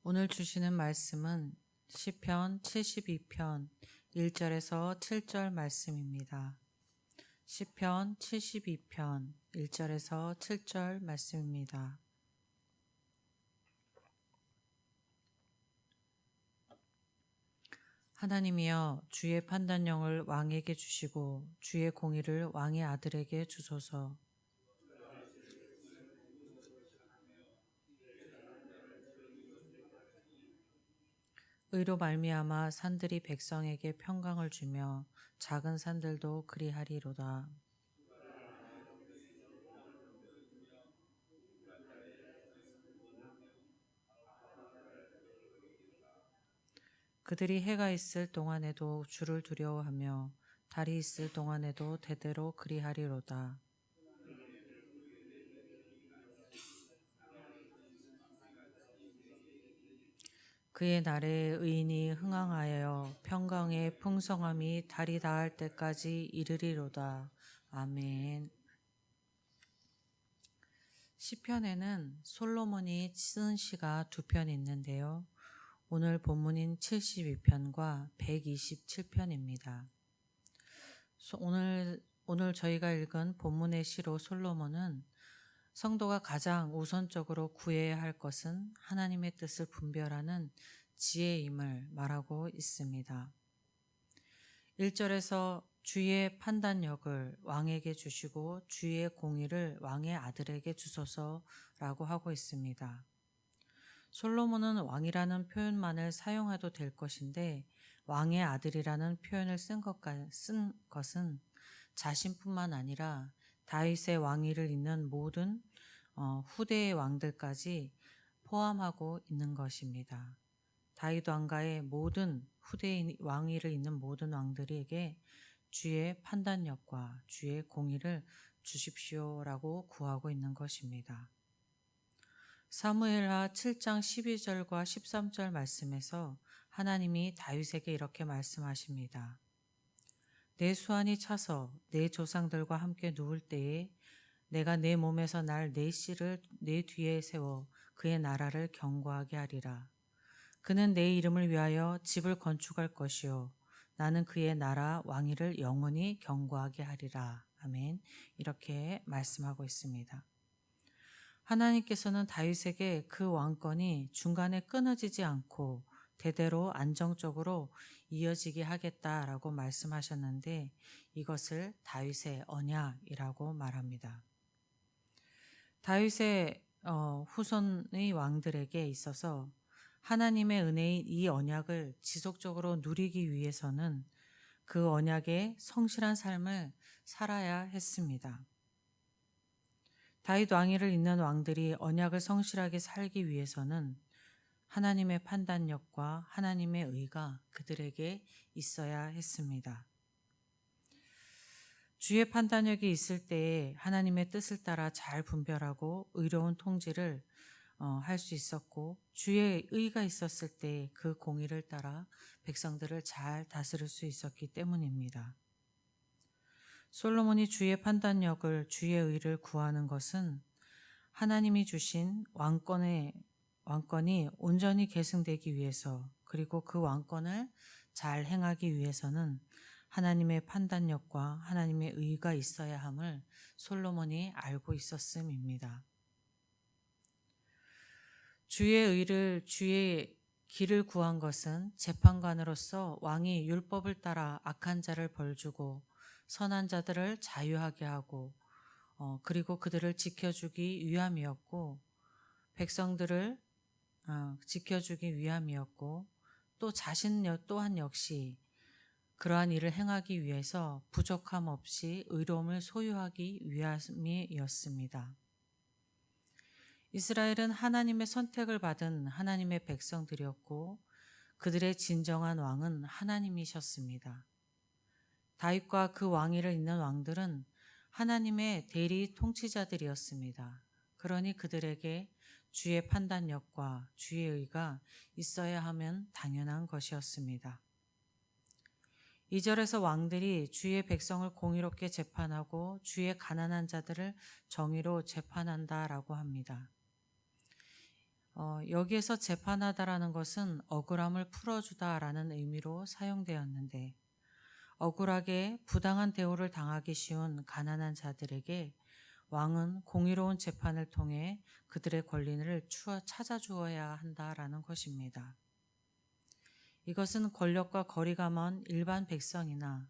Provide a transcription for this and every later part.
오늘 주시는 말씀은 시편 72편 1절에서 7절 말씀입니다. 시편 72편 1절에서 7절 말씀입니다. 하나님이여, 주의 판단령을 왕에게 주시고 주의 공의를 왕의 아들에게 주소서. 의로 말미암아 산들이 백성에게 평강을 주며 작은 산들도 그리하리로다. 그들이 해가 있을 동안에도 주를 두려워하며 달이 있을 동안에도 대대로 그리하리로다. 그의 날에 의인이 흥황하여 평강의 풍성함이 달이 닿을 때까지 이르리로다. 아멘. 시편에는 솔로몬이 쓴 시가 두 편 있는데요. 오늘 본문인 72편과 127편입니다. 오늘 저희가 읽은 본문의 시로 솔로몬은 성도가 가장 우선적으로 구해야 할 것은 하나님의 뜻을 분별하는 지혜임을 말하고 있습니다. 1절에서 주의 판단력을 왕에게 주시고 주의 공의를 왕의 아들에게 주소서라고 하고 있습니다. 솔로몬은 왕이라는 표현만을 사용해도 될 것인데 왕의 아들이라는 표현을 쓴 것은 자신뿐만 아니라 다윗의 왕위를 잇는 모든 후대의 왕들까지 포함하고 있는 것입니다. 다윗 왕가의 모든 후대의 왕위를 잇는 모든 왕들에게 주의 판단력과 주의 공의를 주십시오라고 구하고 있는 것입니다. 사무엘하 7장 12절과 13절 말씀에서 하나님이 다윗에게 이렇게 말씀하십니다. 내 수완이 차서 내 조상들과 함께 누울 때에 내가 내 몸에서 날 내 씨를 내 뒤에 세워 그의 나라를 견고하게 하리라. 그는 내 이름을 위하여 집을 건축할 것이요 나는 그의 나라 왕위를 영원히 견고하게 하리라. 아멘. 이렇게 말씀하고 있습니다. 하나님께서는 다윗에게 그 왕권이 중간에 끊어지지 않고 대대로 안정적으로 이어지게 하겠다라고 말씀하셨는데 이것을 다윗의 언약이라고 말합니다. 다윗의 후손의 왕들에게 있어서 하나님의 은혜인 이 언약을 지속적으로 누리기 위해서는 그 언약의 성실한 삶을 살아야 했습니다. 다윗 왕위를 잇는 왕들이 언약을 성실하게 살기 위해서는 하나님의 판단력과 하나님의 의가 그들에게 있어야 했습니다. 주의 판단력이 있을 때에 하나님의 뜻을 따라 잘 분별하고 의로운 통치를 할 수 있었고, 주의 의가 있었을 때 그 공의를 따라 백성들을 잘 다스릴 수 있었기 때문입니다. 솔로몬이 주의 판단력을, 주의 의를 구하는 것은 하나님이 주신 왕권이 온전히 계승되기 위해서, 그리고 그 왕권을 잘 행하기 위해서는 하나님의 판단력과 하나님의 의가 있어야 함을 솔로몬이 알고 있었음입니다. 주의 길을 구한 것은 재판관으로서 왕이 율법을 따라 악한 자를 벌주고 선한 자들을 자유하게 하고 그리고 그들을 지켜주기 위함이었고, 백성들을 지켜주기 위함이었고, 또 자신 또한 역시 그러한 일을 행하기 위해서 부족함 없이 의로움을 소유하기 위함이었습니다. 이스라엘은 하나님의 선택을 받은 하나님의 백성들이었고 그들의 진정한 왕은 하나님이셨습니다. 다윗과 그 왕위를 잇는 왕들은 하나님의 대리 통치자들이었습니다. 그러니 그들에게 주의 판단력과 주의 의가 있어야 하면 당연한 것이었습니다. 2절에서 왕들이 주의 백성을 공의롭게 재판하고 주의 가난한 자들을 정의로 재판한다라고 합니다. 여기에서 재판하다라는 것은 억울함을 풀어주다라는 의미로 사용되었는데 억울하게 부당한 대우를 당하기 쉬운 가난한 자들에게 왕은 공의로운 재판을 통해 그들의 권리를 찾아주어야 한다라는 것입니다. 이것은 권력과 거리가 먼 일반 백성이나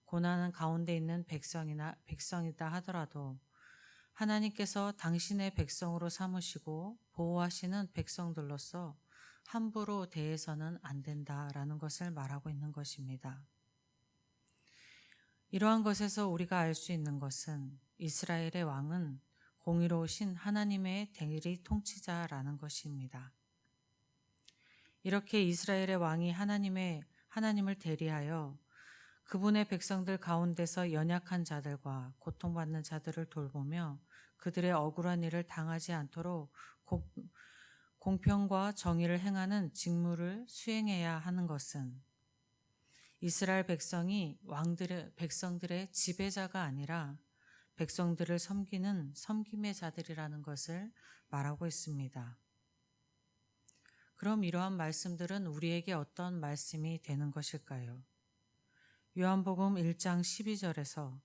고난 가운데 있는 백성이다 하더라도 하나님께서 당신의 백성으로 삼으시고 보호하시는 백성들로서 함부로 대해서는 안 된다라는 것을 말하고 있는 것입니다. 이러한 것에서 우리가 알 수 있는 것은 이스라엘의 왕은 공의로우신 하나님의 대리 통치자라는 것입니다. 이렇게 이스라엘의 왕이 하나님을 대리하여 그분의 백성들 가운데서 연약한 자들과 고통받는 자들을 돌보며 그들의 억울한 일을 당하지 않도록 공평과 정의를 행하는 직무를 수행해야 하는 것은 이스라엘 백성이 백성들의 지배자가 아니라 백성들을 섬기는 섬김의 자들이라는 것을 말하고 있습니다. 그럼 이러한 말씀들은 우리에게 어떤 말씀이 되는 것일까요? 요한복음 1장 12절에서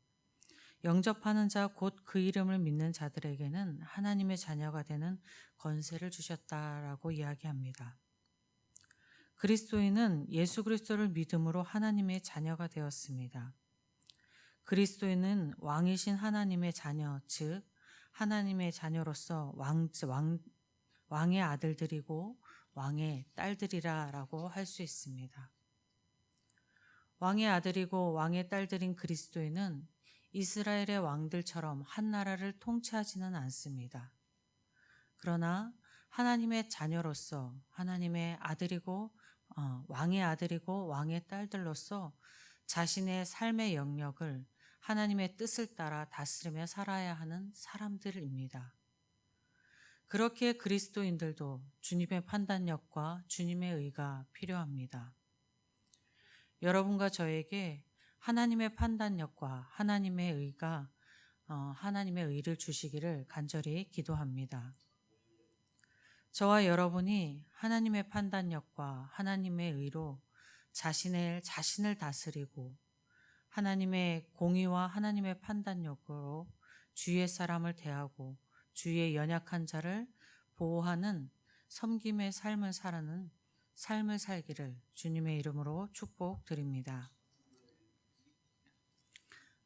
영접하는 자 곧 그 이름을 믿는 자들에게는 하나님의 자녀가 되는 권세를 주셨다라고 이야기합니다. 그리스도인은 예수 그리스도를 믿음으로 하나님의 자녀가 되었습니다. 그리스도인은 왕이신 하나님의 자녀, 즉 하나님의 자녀로서 왕의 아들들이고 왕의 딸들이라고 할 수 있습니다. 왕의 아들이고 왕의 딸들인 그리스도인은 이스라엘의 왕들처럼 한 나라를 통치하지는 않습니다. 그러나 하나님의 자녀로서 하나님의 아들이고 왕의 아들이고 왕의 딸들로서 자신의 삶의 영역을 하나님의 뜻을 따라 다스리며 살아야 하는 사람들입니다. 그렇게 그리스도인들도 주님의 판단력과 주님의 의가 필요합니다. 여러분과 저에게 하나님의 판단력과 하나님의 의를 주시기를 간절히 기도합니다. 저와 여러분이 하나님의 판단력과 하나님의 의로 자신을 다스리고 하나님의 공의와 하나님의 판단력으로 주위의 사람을 대하고 주위의 연약한 자를 보호하는 섬김의 삶을 살기를 주님의 이름으로 축복드립니다.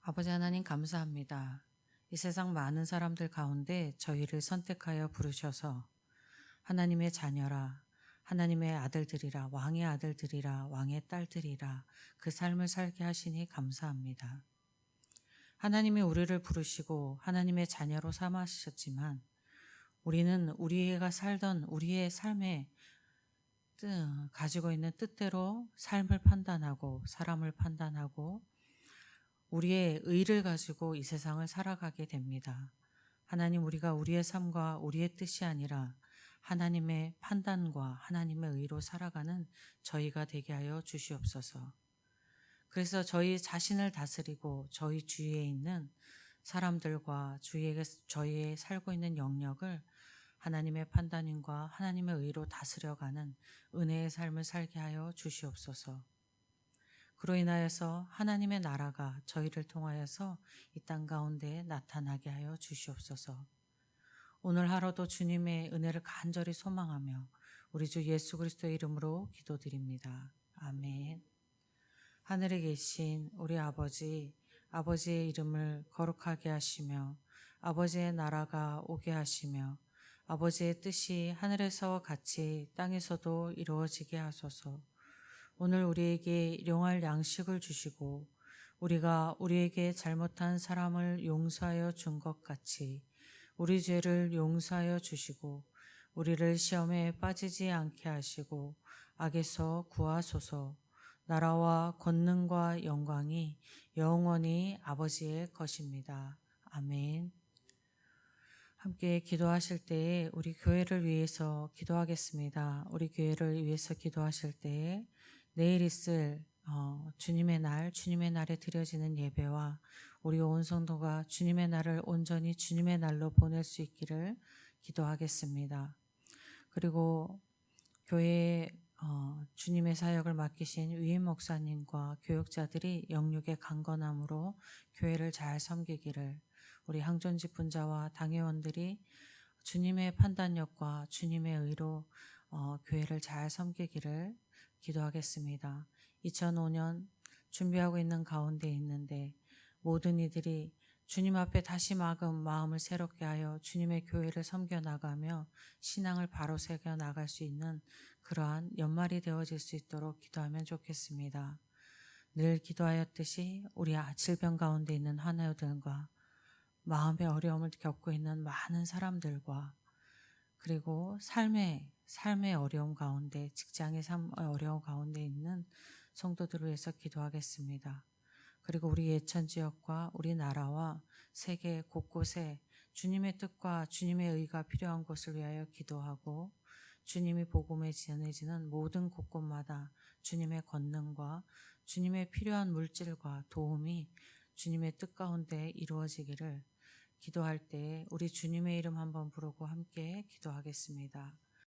아버지 하나님 감사합니다. 이 세상 많은 사람들 가운데 저희를 선택하여 부르셔서 하나님의 자녀라, 하나님의 아들들이라, 왕의 아들들이라, 왕의 딸들이라 그 삶을 살게 하시니 감사합니다. 하나님이 우리를 부르시고 하나님의 자녀로 삼으셨지만 우리는 우리가 살던 우리의 삶에 가지고 있는 뜻대로 삶을 판단하고 사람을 판단하고 우리의 의를 가지고 이 세상을 살아가게 됩니다. 하나님, 우리가 우리의 삶과 우리의 뜻이 아니라 하나님의 판단과 하나님의 의로 살아가는 저희가 되게 하여 주시옵소서. 그래서 저희 자신을 다스리고 저희 주위에 있는 사람들과 저희의 살고 있는 영역을 하나님의 판단인과 하나님의 의로 다스려가는 은혜의 삶을 살게 하여 주시옵소서. 그로 인하여서 하나님의 나라가 저희를 통하여서 이 땅 가운데 나타나게 하여 주시옵소서. 오늘 하루도 주님의 은혜를 간절히 소망하며 우리 주 예수 그리스도의 이름으로 기도드립니다. 아멘. 하늘에 계신 우리 아버지의 이름을 거룩하게 하시며 아버지의 나라가 오게 하시며 아버지의 뜻이 하늘에서 같이 땅에서도 이루어지게 하소서. 오늘 우리에게 일용할 양식을 주시고 우리가 우리에게 잘못한 사람을 용서하여 준 것 같이 우리 죄를 용서하여 주시고 우리를 시험에 빠지지 않게 하시고 악에서 구하소서. 나라와 권능과 영광이 영원히 아버지의 것입니다. 아멘. 함께 기도하실 때에 우리 교회를 위해서 기도하겠습니다. 우리 교회를 위해서 기도하실 때에 내일 있을 주님의 날에 드려지는 예배와 우리 온 성도가 주님의 날을 온전히 주님의 날로 보낼 수 있기를 기도하겠습니다. 그리고 교회에 주님의 사역을 맡기신 위임 목사님과 교역자들이 영육의 강건함으로 교회를 잘 섬기기를, 우리 항존 집분자와 당회원들이 주님의 판단력과 주님의 의로 교회를 잘 섬기기를 기도하겠습니다. 2005년 준비하고 있는 가운데 있는데 모든 이들이 주님 앞에 다시 마음을 새롭게 하여 주님의 교회를 섬겨 나가며 신앙을 바로 새겨 나갈 수 있는 그러한 연말이 되어질 수 있도록 기도하면 좋겠습니다. 늘 기도하였듯이 우리 질병 가운데 있는 환우들과 마음의 어려움을 겪고 있는 많은 사람들과 그리고 삶의 어려움 가운데, 직장의 어려움 가운데 있는 성도들을 위해서 기도하겠습니다. 그리고 우리 예천 지역과 우리나라와 세계 곳곳에 주님의 뜻과 주님의 의가 필요한 곳을 위하여 기도하고, 주님이 복음에 전해지는 모든 곳곳마다 주님의 권능과 주님의 필요한 물질과 도움이 주님의 뜻 가운데 이루어지기를 기도할 때에 우리 주님의 이름 한번 부르고 함께 기도하겠습니다.